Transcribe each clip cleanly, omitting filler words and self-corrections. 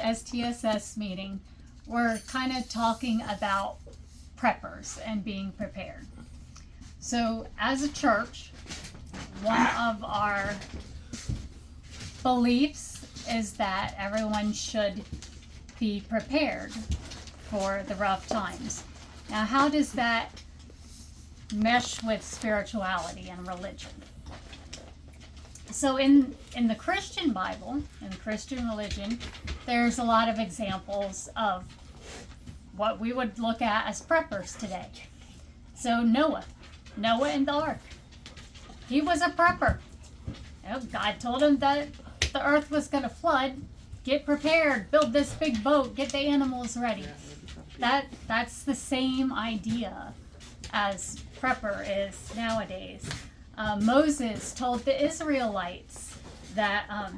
STSS meeting, we're kind of talking about preppers and being prepared. So as a church, one of our beliefs is that everyone should be prepared for the rough times. Now, how does that mesh with spirituality and religion? So in the Christian Bible, in the Christian religion, there's a lot of examples of what we would look at as preppers today. So Noah and the ark. He was a prepper. You know, God told him that the earth was going to flood. Get prepared, build this big boat, get the animals ready. That's the same idea as prepper is nowadays. Moses told the Israelites that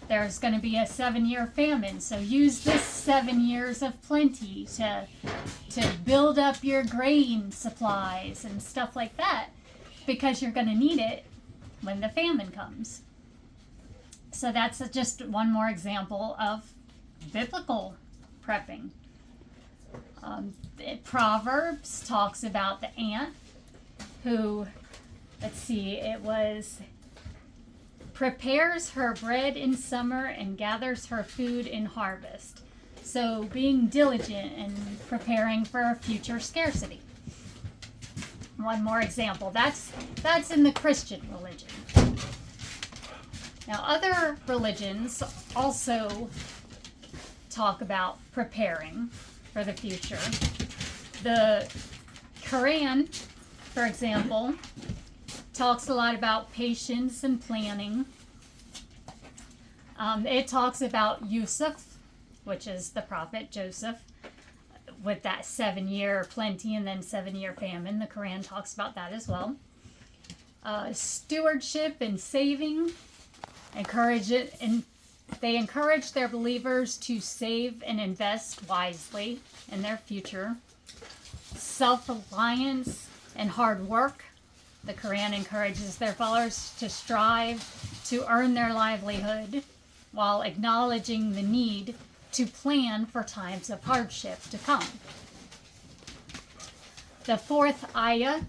there's going to be a 7-year famine, so use this 7 years of plenty to build up your grain supplies and stuff like that, because you're going to need it when the famine comes. So that's just one more example of biblical prepping. Proverbs talks about the ant who, prepares her bread in summer and gathers her food in harvest. So being diligent and preparing for a future scarcity. One more example. That's in the Christian religion. Now, other religions also talk about preparing for the future. The Quran, for example, talks a lot about patience and planning. It talks about Yusuf, which is the prophet Joseph, with that 7-year plenty and then 7-year famine. The Quran talks about that as well. Stewardship and saving. They encourage their believers to save and invest wisely in their future. Self-reliance and hard work. The Quran encourages their followers to strive to earn their livelihood while acknowledging the need to plan for times of hardship to come. The fourth ayah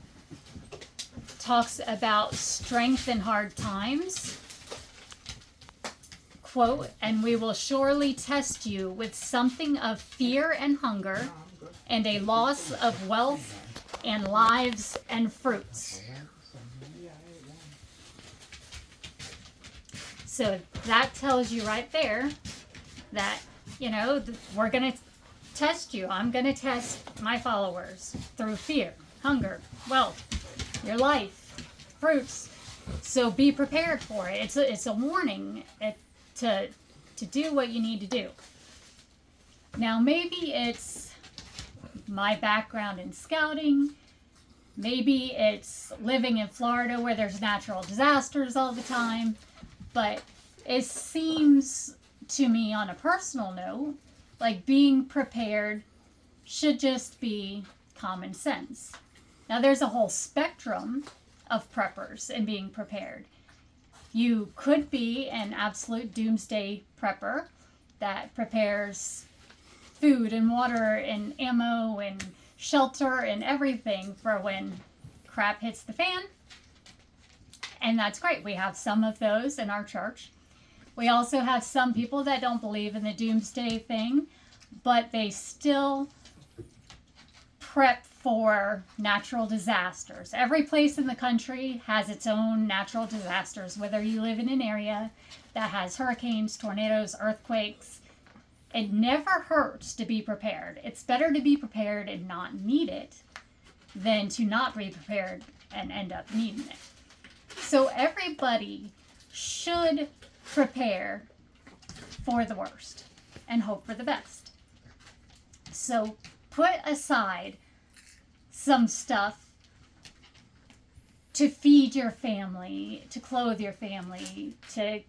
talks about strength in hard times. Quote, and we will surely test you with something of fear and hunger and a loss of wealth and lives and fruits. So that tells you right there that, we're going to test you. I'm going to test my followers through fear, hunger, wealth, your life, fruits. So be prepared for it. It's a warning to do what you need to do. Now, maybe it's my background in scouting. Maybe it's living in Florida where there's natural disasters all the time. But it seems to me, on a personal note, like being prepared should just be common sense. Now, there's a whole spectrum of preppers and being prepared. You could be an absolute doomsday prepper that prepares food and water and ammo and shelter and everything for when crap hits the fan. And that's great. We have some of those in our church. We also have some people that don't believe in the doomsday thing, but they still prep for natural disasters. Every place in the country has its own natural disasters, whether you live in an area that has hurricanes, tornadoes, earthquakes. It never hurts to be prepared. It's better to be prepared and not need it than to not be prepared and end up needing it. So everybody should prepare for the worst and hope for the best. So put aside some stuff to feed your family, to clothe your family, to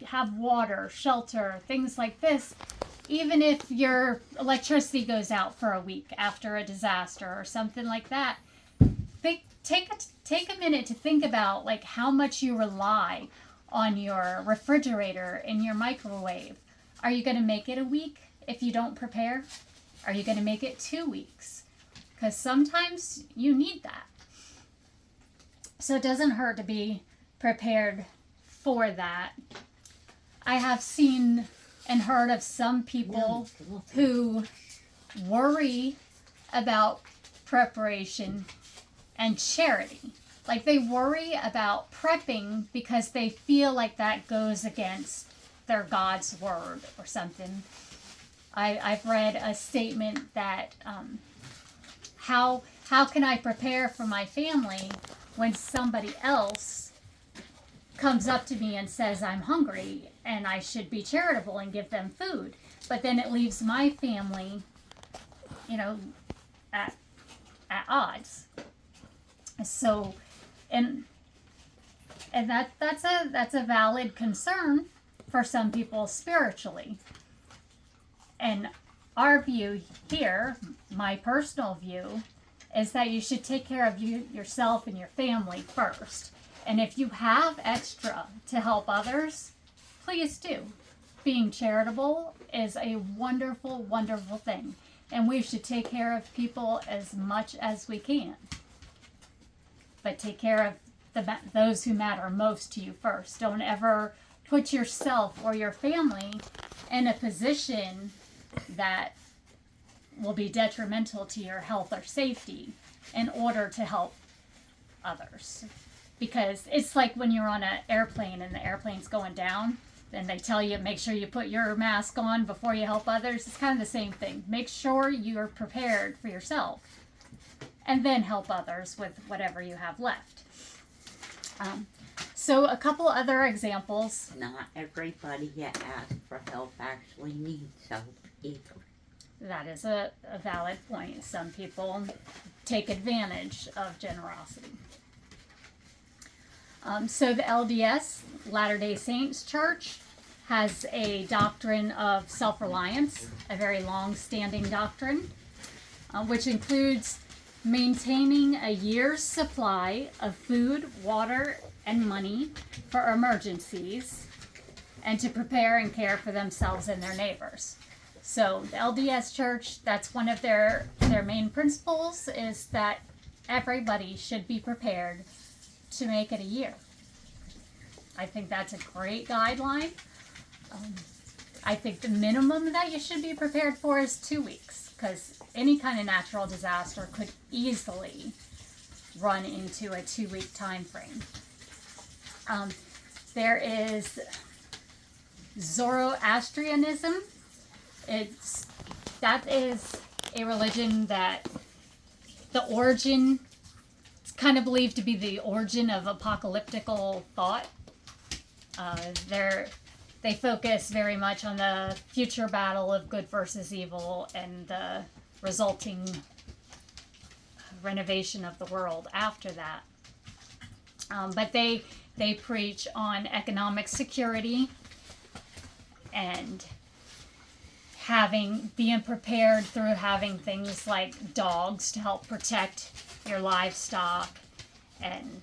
have water, shelter, things like this. Even if your electricity goes out for a week after a disaster or something like that, take a minute to think about how much you rely on your refrigerator and your microwave. Are you going to make it a week if you don't prepare? Are you going to make it 2 weeks? Because sometimes you need that. So it doesn't hurt to be prepared for that. I have seen and heard of some people who worry about preparation and charity. Like they worry about prepping because they feel like that goes against their God's word or something. I've read a statement that how can I prepare for my family when somebody else comes up to me and says I'm hungry and I should be charitable and give them food, but then it leaves my family, at odds. So, and that's a valid concern for some people spiritually. And our view here, my personal view, is that you should take care of yourself and your family first. And if you have extra to help others, please do. Being charitable is a wonderful, wonderful thing. And we should take care of people as much as we can. But take care of those who matter most to you first. Don't ever put yourself or your family in a position that will be detrimental to your health or safety in order to help others. Because it's like when you're on an airplane and the airplane's going down, and they tell you make sure you put your mask on before you help others. It's kind of the same thing. Make sure you're prepared for yourself and then help others with whatever you have left. So a couple other examples. Not everybody you ask for help actually needs help either. That is a valid point. Some people take advantage of generosity. So the LDS, Latter-day Saints Church, has a doctrine of self-reliance, a very long-standing doctrine, which includes maintaining a year's supply of food, water, and money for emergencies, and to prepare and care for themselves and their neighbors. So the LDS Church, that's one of their main principles, is that everybody should be prepared to make it a year. I think that's a great guideline. I think the minimum that you should be prepared for is 2 weeks, because any kind of natural disaster could easily run into a 2-week time frame. There is Zoroastrianism. That is a religion that the origin, it's kind of believed to be the origin of apocalyptical thought. They focus very much on the future battle of good versus evil and the resulting renovation of the world after that. But they preach on economic security and being prepared through having things like dogs to help protect your livestock and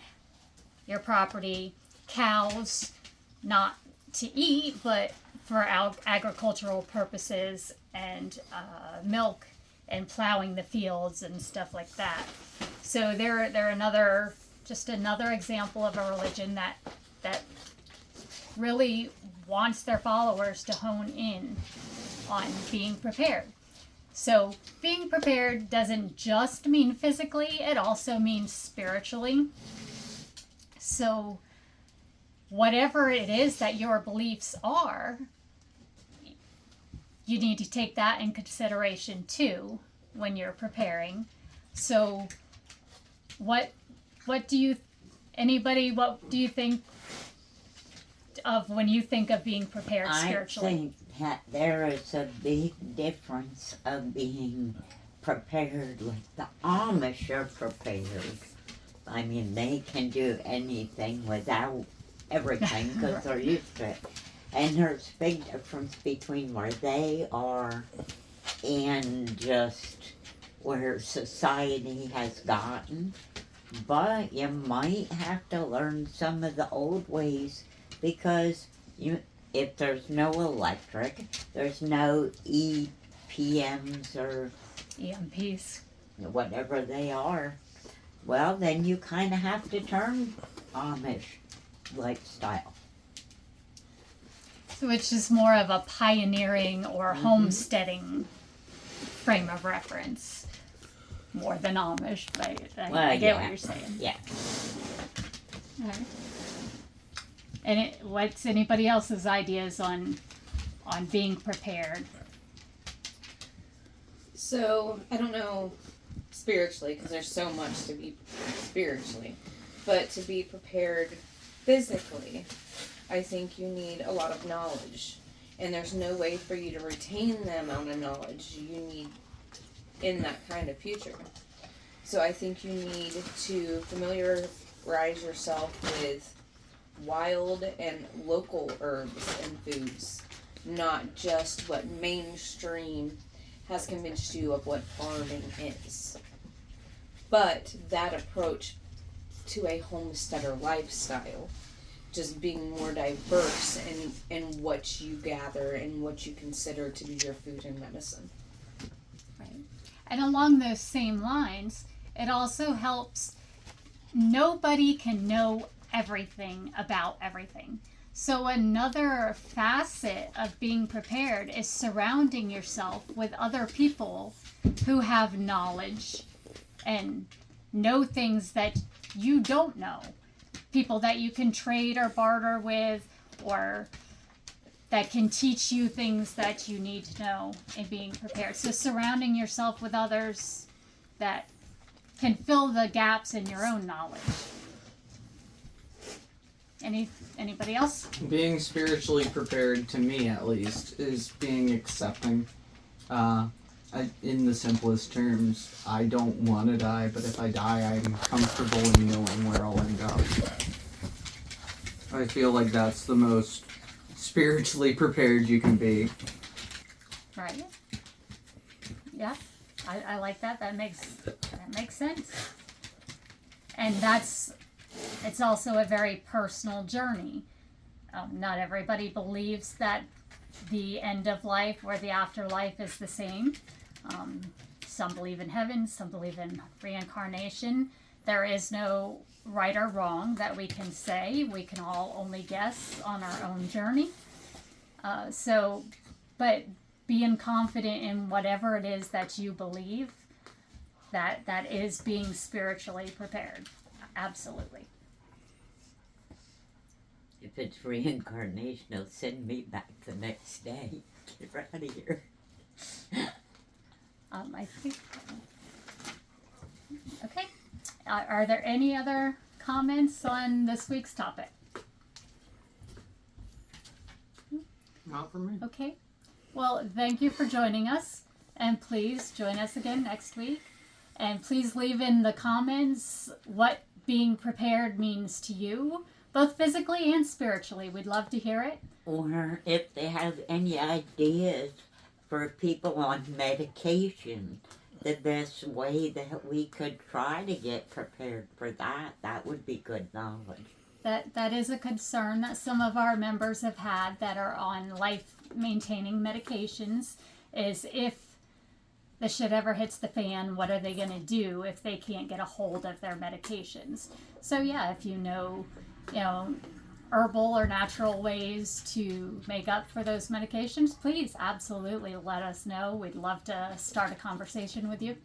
your property, cows, not to eat, but for agricultural purposes, and milk and plowing the fields and stuff like that. So they're another example of a religion that really wants their followers to hone in on being prepared. So being prepared doesn't just mean physically, it also means spiritually. So whatever it is that your beliefs are, you need to take that in consideration too when you're preparing. So what do you think of when you think of being prepared spiritually? I think that there is a big difference of being prepared. Like the Amish are prepared. I mean, they can do anything without everything because they're used to it. And there's a big difference between where they are and just where society has gotten. But you might have to learn some of the old ways because if there's no electric, there's no EPMs or EMPs. whatever they are, well, then you kind of have to turn Amish lifestyle. So it's just more of a pioneering or homesteading frame of reference, more than Amish, but I get what you're saying. Yeah. All right. And what's anybody else's ideas on being prepared? So, I don't know spiritually, because there's so much to be spiritually, but to be prepared physically, I think you need a lot of knowledge. And there's no way for you to retain the amount of knowledge you need in that kind of future. So I think you need to familiarize yourself with wild and local herbs and foods, not just what mainstream has convinced you of what farming is. But that approach to a homesteader lifestyle, just being more diverse in what you gather and what you consider to be your food and medicine. Right. And along those same lines, it also helps. Nobody can know everything about everything. So another facet of being prepared is surrounding yourself with other people who have knowledge and know things that you don't know. People that you can trade or barter with, or that can teach you things that you need to know in being prepared. So surrounding yourself with others that can fill the gaps in your own knowledge. Anybody else? Being spiritually prepared, to me at least, is being accepting. In the simplest terms, I don't want to die, but if I die, I'm comfortable in knowing where I'll end up. I feel like that's the most spiritually prepared you can be. Right. Yeah, I like that. That makes sense. And it's also a very personal journey. Not everybody believes that the end of life or the afterlife is the same. Some believe in heaven, some believe in reincarnation. There is no right or wrong that we can say. We can all only guess on our own journey. But being confident in whatever it is that you believe, that is being spiritually prepared. Absolutely. If it's reincarnation, they'll send me back the next day. Get out of here. I think. Okay. Are there any other comments on this week's topic? Not for me. Okay. Well, thank you for joining us, and please join us again next week. And please leave in the comments what being prepared means to you, both physically and spiritually. We'd love to hear it. Or if they have any ideas for people on medication, the best way that we could try to get prepared for that would be good knowledge. That is a concern that some of our members have had that are on life-maintaining medications, is if the shit ever hits the fan, what are they going to do if they can't get a hold of their medications? So yeah, if you know, herbal or natural ways to make up for those medications, please absolutely let us know. We'd love to start a conversation with you.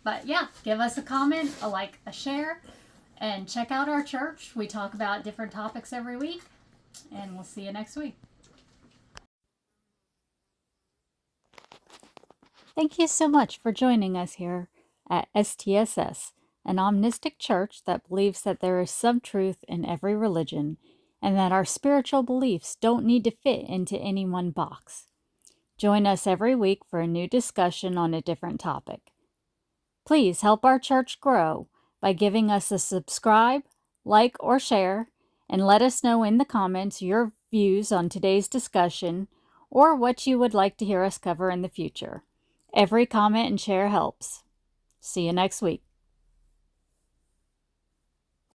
But yeah, give us a comment, a like, a share, and check out our church. We talk about different topics every week, and we'll see you next week. Thank you so much for joining us here at STSS, an omnistic church that believes that there is some truth in every religion and that our spiritual beliefs don't need to fit into any one box. Join us every week for a new discussion on a different topic. Please help our church grow by giving us a subscribe, like, or share, and let us know in the comments your views on today's discussion or what you would like to hear us cover in the future. Every comment and share helps. See you next week.